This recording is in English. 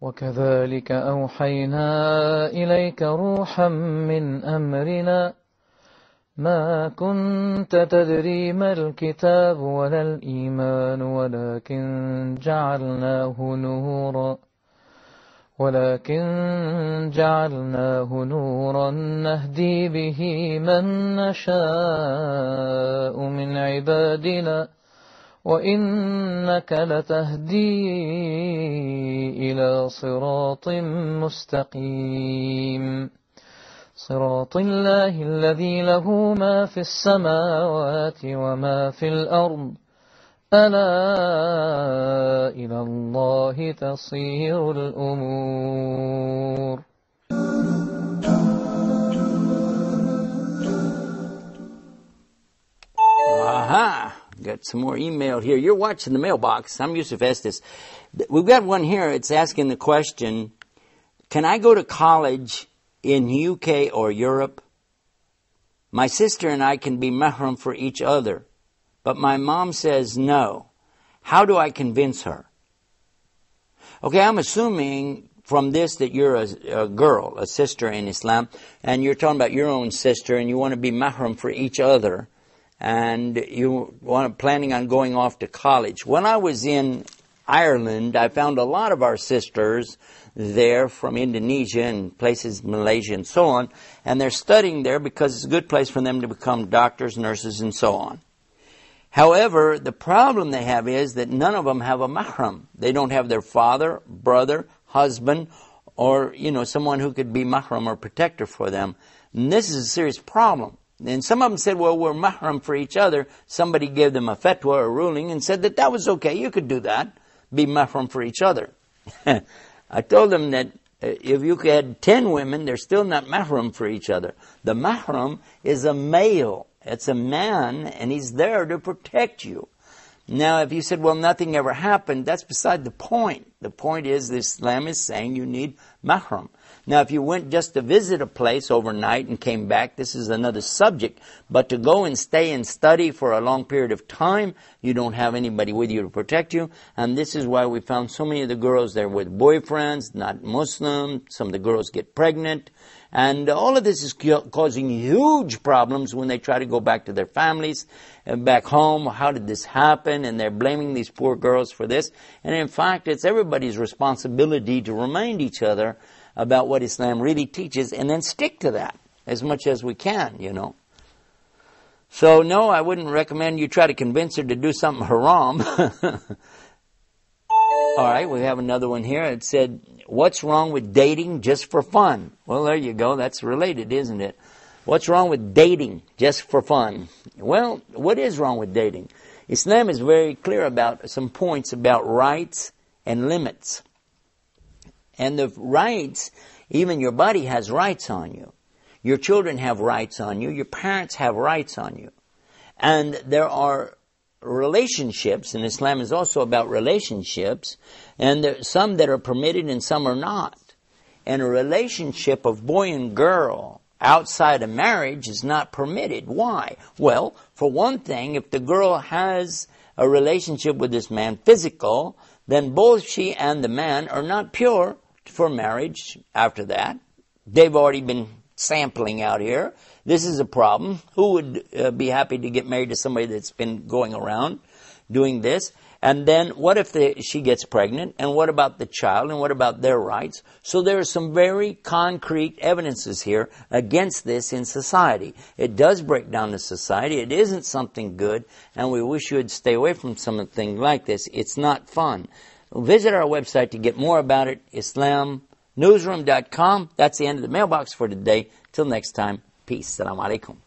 وكذلك أوحينا إليك روحا من أمرنا ما كنت تدري ما الكتاب ولا الإيمان ولكن جعلناه نورا نهدي به من نشاء من عبادنا وإنك لتهدي إلى صراط مستقيم صراط الله الذي له ما في السماوات وما في الأرض ألا إلى الله تصير الأمور. Aha! Got some more email here. You're watching the mailbox. I'm Yusuf Estes. We've got one here. It's asking the question, can I go to college in UK or Europe? My sister and I can be mahram for each other, but my mom says no. How do I convince her? Okay, I'm assuming from this that you're a girl, a sister in Islam, and you're talking about your own sister and you want to be mahram for each other, and you planning on going off to college. When I was in Ireland, I found a lot of our sisters there from Indonesia and places, Malaysia and so on, and they're studying there because it's a good place for them to become doctors, nurses, and so on. However, the problem they have is that none of them have a mahram. They don't have their father, brother, husband, or, someone who could be mahram or protector for them. And this is a serious problem. And some of them said, well, we're mahram for each other. Somebody gave them a fatwa or a ruling and said that was okay. You could do that, be mahram for each other. I told them that if you had 10 women, they're still not mahram for each other. The mahram is a male. It's a man, and he's there to protect you. Now, if you said, well, nothing ever happened, that's beside the point. The point is that Islam is saying you need mahram. Now, if you went just to visit a place overnight and came back, this is another subject. But to go and stay and study for a long period of time, you don't have anybody with you to protect you. And this is why we found so many of the girls there with boyfriends, not Muslim. Some of the girls get pregnant. And all of this is causing huge problems when they try to go back to their families and back home. How did this happen? And they're blaming these poor girls for this. And in fact, it's everybody's responsibility to remind each other about what Islam really teaches and then stick to that as much as we can, So no, I wouldn't recommend you try to convince her to do something haram. All right, we have another one here. It said, what's wrong with dating just for fun? Well, there you go. That's related, isn't it? What's wrong with dating just for fun? Well, what is wrong with dating? Islam is very clear about some points about rights and limits. And the rights, even your body has rights on you. Your children have rights on you. Your parents have rights on you. And there are relationships, and Islam is also about relationships, and there are some that are permitted and some are not. And a relationship of boy and girl outside of marriage is not permitted. Why? Well, for one thing, if the girl has a relationship with this man, physical, then both she and the man are not pure for marriage after that. They've already been sampling out here. This is a problem. Who would be happy to get married to somebody that's been going around doing this? And then what if she gets pregnant? And what about the child? And what about their rights? So there are some very concrete evidences here against this in society. It does break down the society. It isn't something good. And we wish you would stay away from something like this. It's not fun. Visit our website to get more about it, IslamNewsroom.com. That's the end of the mailbox for today. Till next time, peace. Assalamu Allaykum.